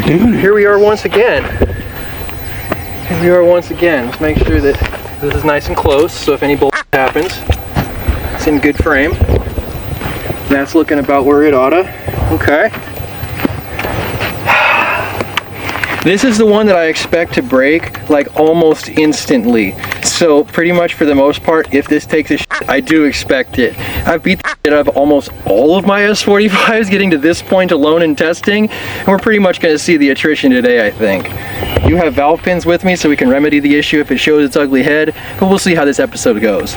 we're doing it. Here we are once again. Here we are once again. Let's make sure that this is nice and close, so if any bullshit happens, it's in good frame. That's looking about where it oughta. Okay. This is the one that I expect to break like almost instantly. So pretty much for the most part, if this takes a shit, I do expect it. I've beat the shit out of almost all of my S45s getting to this point alone in testing, and we're pretty much going to see the attrition today, I think. You have valve pins with me so we can remedy the issue if it shows its ugly head, but we'll see how this episode goes.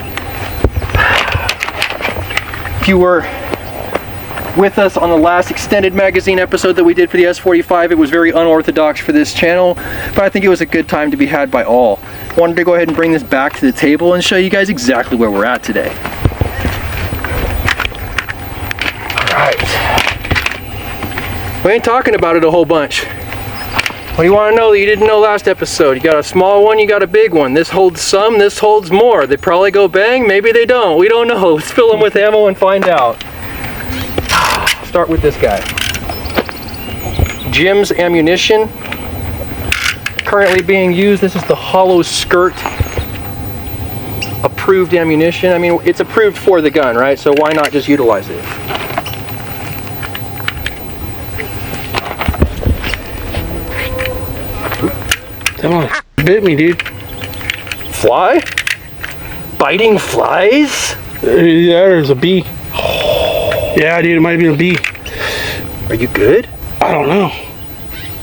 If you were with us on the last extended magazine episode that we did for the S45, it was very unorthodox for this channel, but I think it was a good time to be had by all. Wanted to go ahead and bring this back to the table and show you guys exactly where we're at today. Alright. We ain't talking about it a whole bunch. What do you want to know that you didn't know last episode? You got a small one, you got a big one. This holds some, this holds more. They probably go bang, maybe they don't. We don't know. Let's fill them with ammo and find out. Start with this guy. Jim's ammunition. Currently being used. This is the hollow skirt approved ammunition. I mean, it's approved for the gun, right? So why not just utilize it? That one bit me, dude. Fly? Biting flies? Yeah, there's a bee. Yeah, dude, it might be a bee. Are you good? I don't know.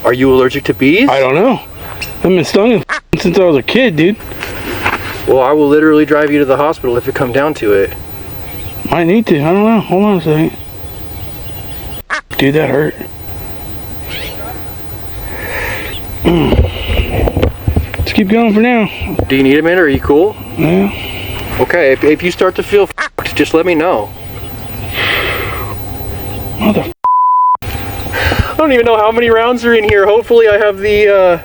Are you allergic to bees? I don't know. I've been stung since I was a kid, dude. Well, I will literally drive you to the hospital if it comes down to it. Might need to. I don't know. Hold on a second. Dude, that hurt. Let's keep going for now. Do you need a minute? Are you cool? Yeah. Okay, if you start to feel f***ed, just let me know. Mother. I don't even know how many rounds are in here. Hopefully I have the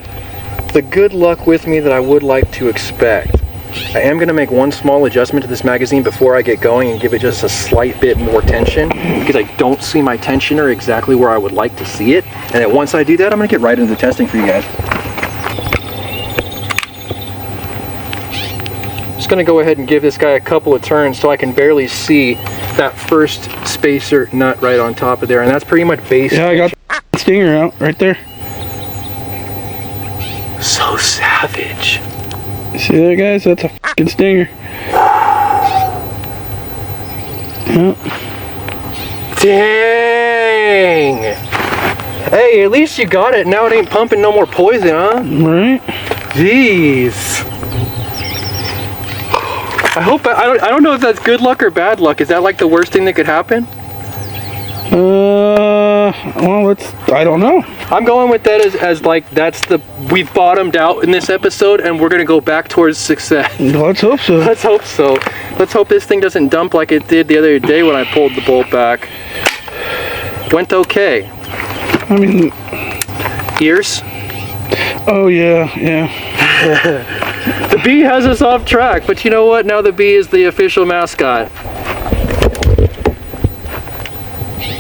good luck with me that I would like to expect. I am going to make one small adjustment to this magazine before I get going and give it just a slight bit more tension, because I don't see my tensioner exactly where I would like to see it. And then once I do that, I'm going to get right into the testing for you guys. Just going to go ahead and give this guy a couple of turns so I can barely see that first spacer nut right on top of there, and that's pretty much basic. Yeah, I got the stinger out right there. So savage. See that, guys? That's a fucking stinger. Yep. Dang! Hey, at least you got it. Now it ain't pumping no more poison, huh? Right? Jeez. I hope I don't know if that's good luck or bad luck. Is that like the worst thing that could happen? Well, I don't know. I'm going with that as like we've bottomed out in this episode and we're gonna go back towards success. Let's hope so. Let's hope so. Let's hope this thing doesn't dump like it did the other day when I pulled the bolt back. Went okay. I mean, ears? Oh yeah. The bee has us off track, but you know what? Now the bee is the official mascot.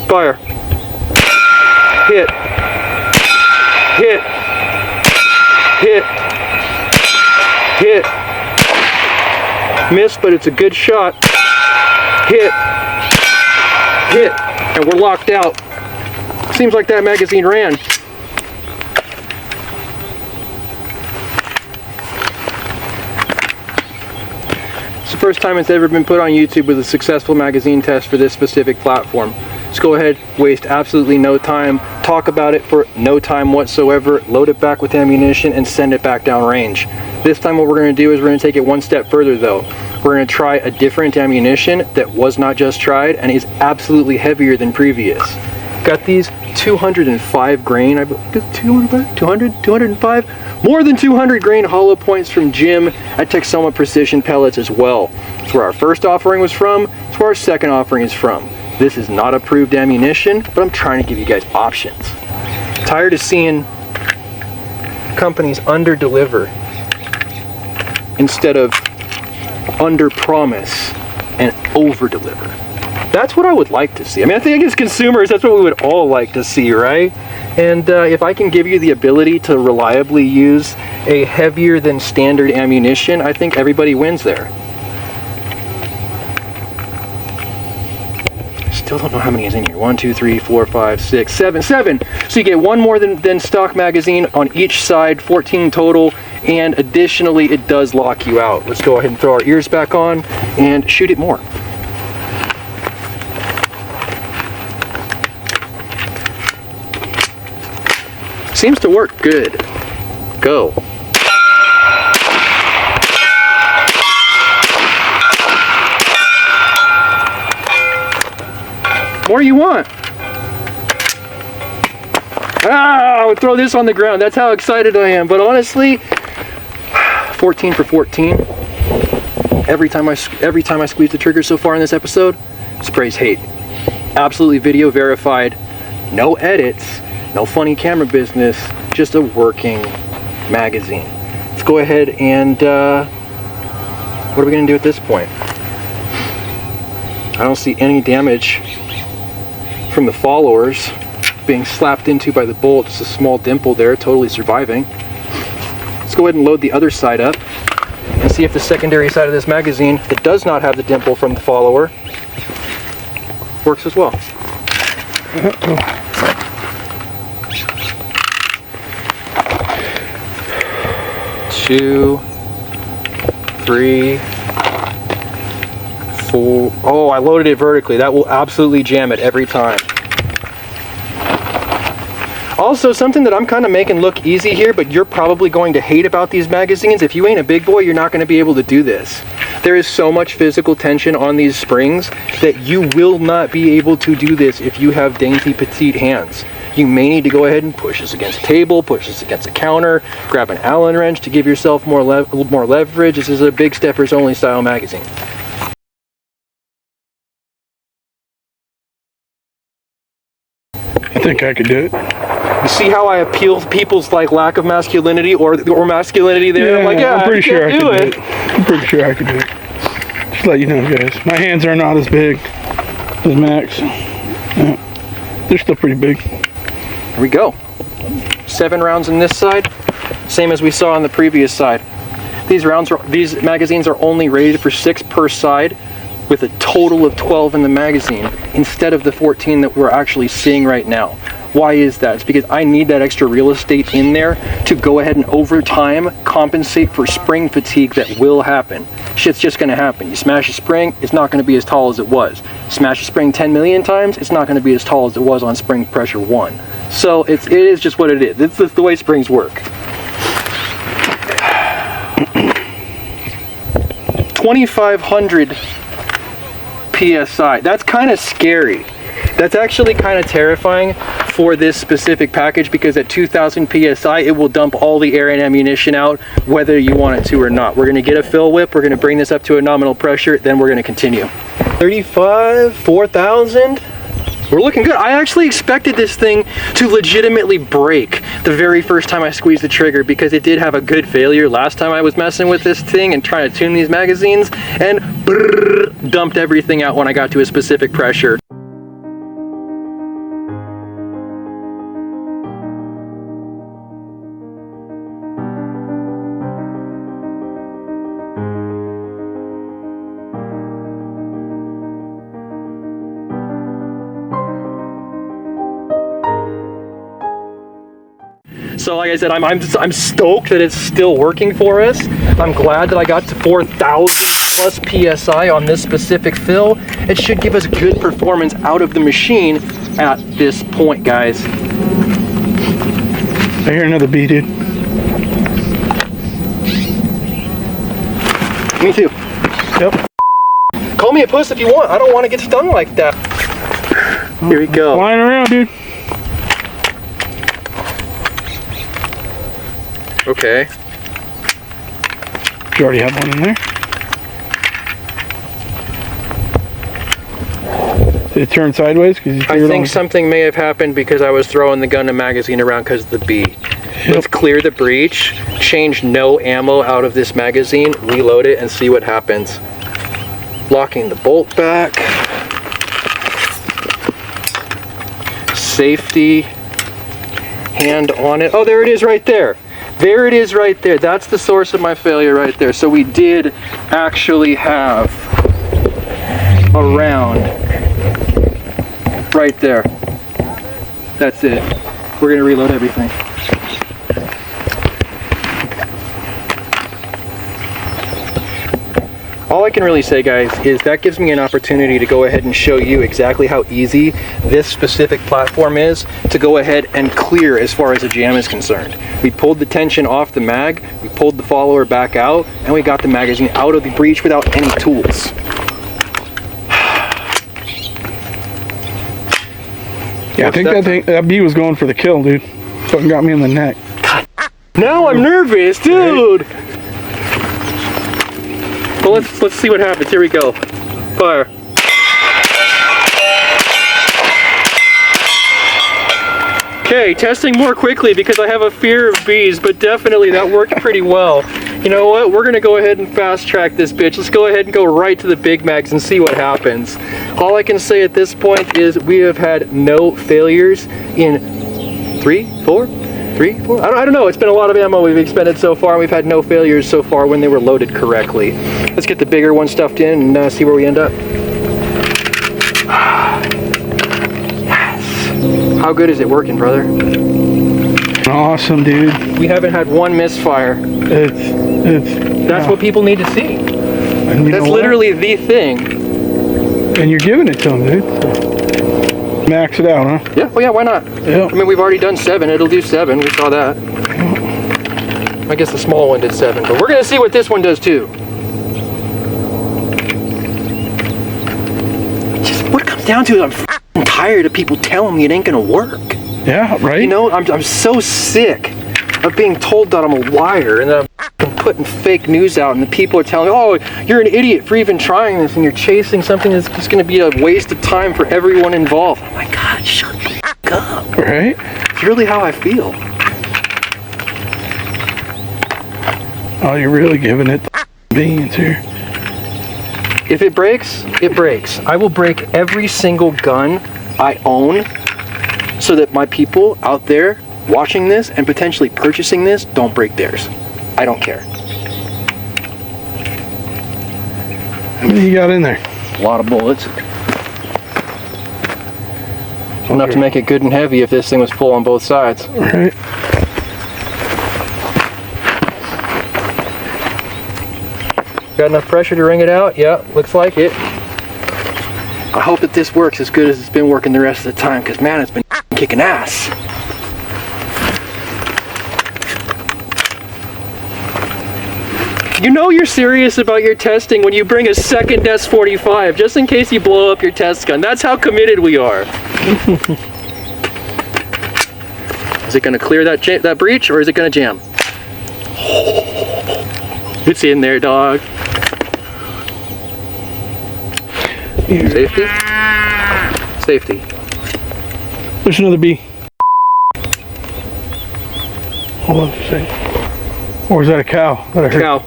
Fire. Hit. Hit. Hit. Hit. Missed, but it's a good shot. Hit. Hit. And we're locked out. Seems like that magazine ran. It's the first time it's ever been put on YouTube with a successful magazine test for this specific platform. Just go ahead, waste absolutely no time, talk about it for no time whatsoever, load it back with ammunition, and send it back down range. This time what we're going to do is we're going to take it one step further though. We're going to try a different ammunition that was not just tried and is absolutely heavier than previous. Got these 205 grain, I believe, 205? More than 200 grain hollow points from Jim at Texoma Precision Pellets as well. It's where our first offering was from, it's where our second offering is from. This is not approved ammunition, but I'm trying to give you guys options. Tired of seeing companies under-deliver instead of under-promise and over-deliver. That's what I would like to see. I mean, I think as consumers, that's what we would all like to see, right? And if I can give you the ability to reliably use a heavier than standard ammunition, I think everybody wins there. Still don't know how many is in here. 1, 2, 3, 4, 5, 6, 7. So you get one more than stock magazine on each side, 14 total, and additionally it does lock you out. Let's go ahead and throw our ears back on and shoot it more. Seems to work good. Go. More you want. Ah, I would throw this on the ground. That's how excited I am. But honestly, 14 for 14. Every time I squeeze the trigger so far in this episode, sprays hate. Absolutely video verified. No edits. No funny camera business. Just a working magazine. Let's go ahead and what are we gonna do at this point? I don't see any damage from the followers being slapped into by the bolt. Just a small dimple there, totally surviving. Let's go ahead and load the other side up and see if the secondary side of this magazine that does not have the dimple from the follower works as well. 2, 3, 4. Oh, I loaded it vertically. That will absolutely jam it every time. Also, something that I'm kind of making look easy here, but you're probably going to hate about these magazines. If you ain't a big boy, you're not going to be able to do this. There is so much physical tension on these springs that you will not be able to do this if you have dainty petite hands. You may need to go ahead and push this against a table, push this against a counter, grab an Allen wrench to give yourself more leverage. This is a big steppers only style magazine. I think I could do it. You see how I appeal to people's like lack of masculinity or masculinity there? Yeah, I'm like, yeah, I'm pretty sure I could do it. I'm pretty sure I could do it. Just to let you know, guys. My hands are not as big as Max. Yeah, they're still pretty big. Here we go. 7 rounds on this side, same as we saw on the previous side. These magazines are only rated for 6 per side, with a total of 12 in the magazine instead of the 14 that we're actually seeing right now. Why is that? It's because I need that extra real estate in there to go ahead and over time compensate for spring fatigue that will happen. Shit's just gonna happen. You smash a spring, it's not gonna be as tall as it was. Smash a spring 10 million times, it's not gonna be as tall as it was on spring pressure 1. So it is just what it is. It's the way springs work. 2,500 PSI. That's kind of scary. That's actually kind of terrifying for this specific package, because at 2,000 PSI it will dump all the air and ammunition out whether you want it to or not. We're going to get a fill whip, we're going to bring this up to a nominal pressure, then we're going to continue. 35, 4,000. We're looking good. I actually expected this thing to legitimately break the very first time I squeezed the trigger, because it did have a good failure last time I was messing with this thing and trying to tune these magazines, and brrr, dumped everything out when I got to a specific pressure. So like I said, I'm stoked that it's still working for us. I'm glad that I got to 4,000 plus PSI on this specific fill. It should give us good performance out of the machine at this point, guys. I hear another bee, dude. Me too. Yep. Call me a puss if you want. I don't want to get stung like that. Here we go. Flying around, dude. Okay. You already have one in there? Did it turn sideways? I think something may have happened because I was throwing the gun and magazine around because of the bee. Yep. Let's clear the breech, change no ammo out of this magazine, reload it, and see what happens. Locking the bolt back. Safety. hand on it. Oh, there it is right there. There it is right there. That's the source of my failure right there. So we did actually have a round right there. That's it. We're gonna reload everything. All I can really say, guys, is that gives me an opportunity to go ahead and show you exactly how easy this specific platform is to go ahead and clear as far as a jam is concerned. We pulled the tension off the mag, we pulled the follower back out, and we got the magazine out of the breech without any tools. Yeah, I think that bee was going for the kill, dude. Fucking got me in the neck. God, now I'm nervous, dude. Well, let's see what happens. Here we go. Fire. Okay, testing more quickly because I have a fear of bees, but definitely that worked pretty well. You know what? We're gonna go ahead and fast track this bitch. Let's go ahead and go right to the big mags and see what happens. All I can say at this point is we have had no failures in 3, 4? I don't know. It's been a lot of ammo we've expended so far, and we've had no failures so far when they were loaded correctly. Let's get the bigger one stuffed in and see where we end up. Yes. How good is it working, brother? Awesome, dude. We haven't had one misfire. That's what people need to see. That's literally the thing. And you're giving it to them, dude. So. Max it out, huh? Yeah, well, yeah, why not? Yeah. I mean, we've already done 7. It'll do 7. We saw that. I guess the small one did 7, but we're going to see what this one does too. Just what it comes down to is I'm f***ing tired of people telling me it ain't going to work. Yeah, right? You know, I'm so sick of being told that I'm a liar and that I'm putting fake news out, and the people are telling me, oh, you're an idiot for even trying this, and you're chasing something that's just going to be a waste of time for everyone involved. I'm like, God, shut the f*** up. Right? It's really how I feel. Oh, you're really giving it the beans here. If it breaks, it breaks. I will break every single gun I own so that my people out there watching this and potentially purchasing this don't break theirs. I don't care. What do you got in there? A lot of bullets. Enough to make it good and heavy if this thing was full on both sides. Right. Got enough pressure to wring it out? Yeah, looks like it. I hope that this works as good as it's been working the rest of the time, because man, it's been kicking ass. You know you're serious about your testing when you bring a second S45, just in case you blow up your test gun. That's how committed we are. Is it going to clear that breach, or is it going to jam? It's in there, dog. Here. Safety? Safety. There's another bee. Hold on a second. Or is that a cow? Cow.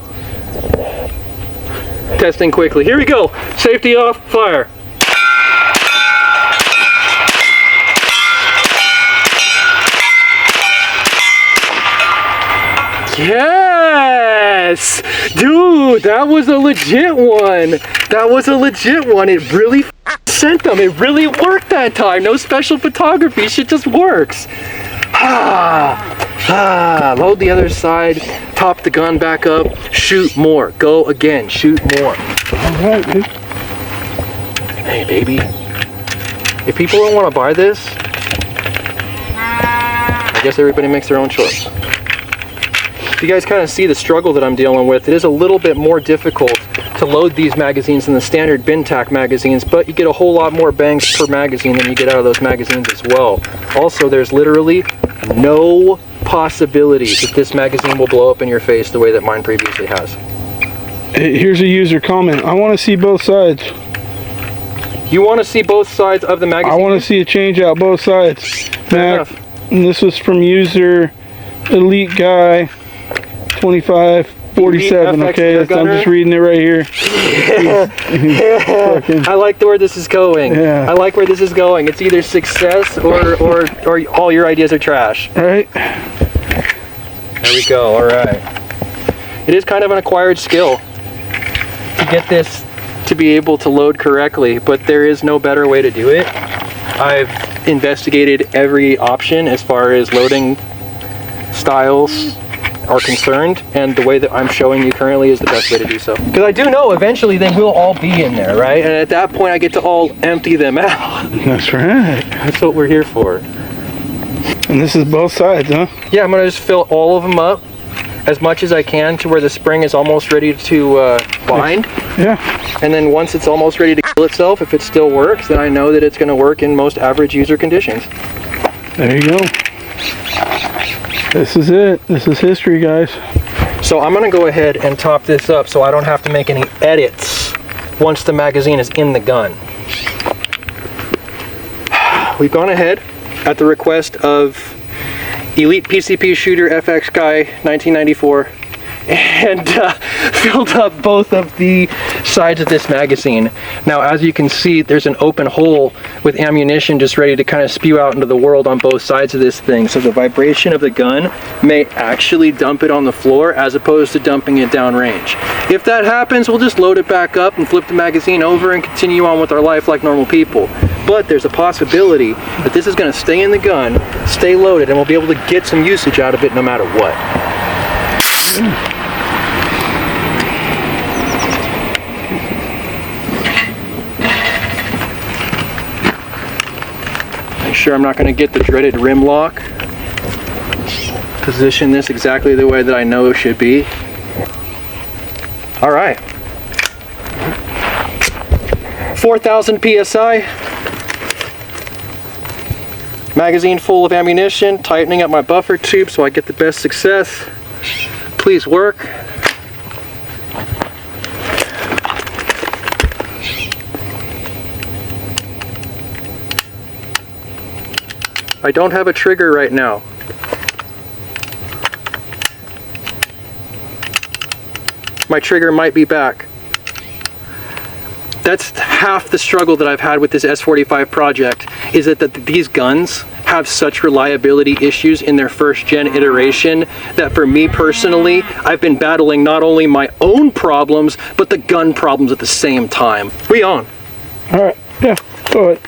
Testing quickly. Here we go. Safety off. Fire. Yes! Dude, that was a legit one. That was a legit one. It really sent them. It really worked that time. No special photography. Shit just works. Load the other side. Top the gun back up. Shoot more. Go again. Shoot more. Alright, dude. Hey, baby. If people don't want to buy this, I guess everybody makes their own choice. You guys kind of see the struggle that I'm dealing with. It is a little bit more difficult to load these magazines than the standard bin tack magazines, but you get a whole lot more bangs per magazine than you get out of those magazines as well. Also, there's literally no possibility that this magazine will blow up in your face the way that mine previously has. Here's a user comment. I want to see both sides. You want to see both sides of the magazine? I want to see a change out both sides. Fair enough. And this was from user Elite Guy 25 47, FX okay? air I'm gunner. just reading it right here. I like where this is going. Yeah. I like where this is going. It's either success or all your ideas are trash. Right? There we go. All right. It is kind of an acquired skill to get this to be able to load correctly, but there is no better way to do it. I've investigated every option as far as loading styles are concerned, and the way that I'm showing you currently is the best way to do so. Because I do know eventually they will all be in there, right? And at that point I get to all empty them out. That's right. That's what we're here for. And this is both sides, huh? Yeah, I'm gonna just fill all of them up as much as I can to where the spring is almost ready to bind. Yeah. And then once it's almost ready to kill itself, if it still works, then I know that it's gonna work in most average user conditions. There you go. This is it. This is history, guys. So I'm gonna go ahead and top this up so I don't have to make any edits once the magazine is in the gun. We've gone ahead at the request of Elite PCP Shooter FX Guy 1994 and filled up both of the sides of this magazine. Now, as you can see, there's an open hole with ammunition just ready to kind of spew out into the world on both sides of this thing. So the vibration of the gun may actually dump it on the floor as opposed to dumping it downrange. If that happens, we'll just load it back up and flip the magazine over and continue on with our life like normal people. But there's a possibility that this is going to stay in the gun, stay loaded, and we'll be able to get some usage out of it no matter what. Make sure I'm not going to get the dreaded rim lock. Position this exactly the way that I know it should be. All right. 4,000 PSI. Magazine full of ammunition, tightening up my buffer tube so I get the best success. Please work. I don't have a trigger right now. My trigger might be back. That's half the struggle that I've had with this S45 project, is that these guns have such reliability issues in their first gen iteration that for me personally, I've been battling not only my own problems, but the gun problems at the same time. We on? All right. Yeah. Go ahead.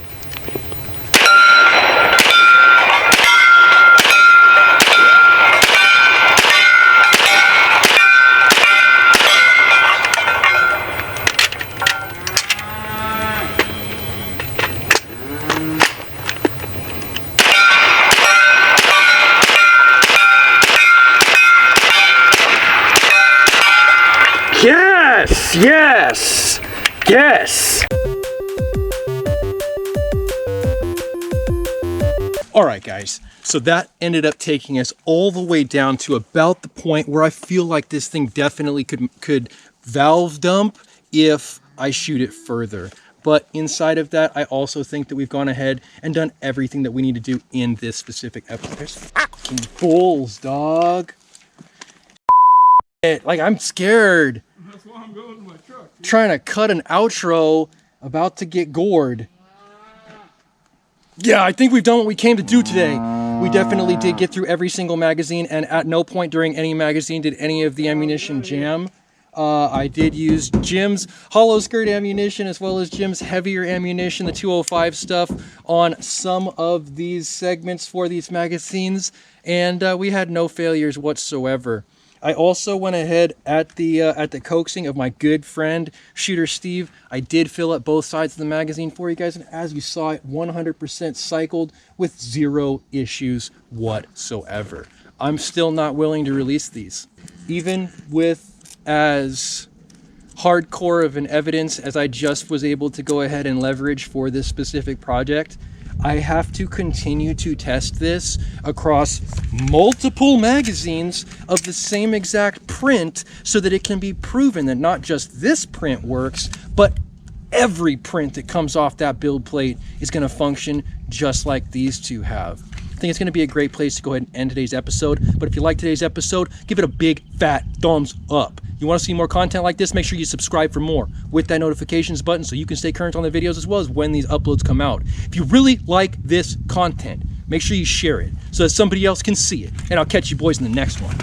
Yes! Yes! Yes! Alright guys, so that ended up taking us all the way down to about the point where I feel like this thing definitely could valve dump if I shoot it further. But inside of that, I also think that we've gone ahead and done everything that we need to do in this specific episode. There's fucking bulls, dog. Like, I'm scared. That's why I'm going to my truck. Trying to cut an outro, about to get gored. Yeah, I think we've done what we came to do today. We definitely did get through every single magazine, and at no point during any magazine did any of the ammunition jam. I did use Jim's hollow skirt ammunition as well as Jim's heavier ammunition, the 205 stuff, on some of these segments for these magazines, and we had no failures whatsoever. I also went ahead at the coaxing of my good friend Shooter Steve. I did fill up both sides of the magazine for you guys, and as you saw, it 100% cycled with 0 issues whatsoever. I'm still not willing to release these, even with as hardcore of an evidence as I just was able to go ahead and leverage for this specific project. I have to continue to test this across multiple magazines of the same exact print so that it can be proven that not just this print works, but every print that comes off that build plate is going to function just like these two have. I think it's going to be a great place to go ahead and end today's episode. But if you like today's episode, give it a big fat thumbs up. You want to see more content like this, make sure you subscribe for more with that notifications button so you can stay current on the videos as well as when these uploads come out. If you really like this content, make sure you share it so that somebody else can see it. And I'll catch you boys in the next one.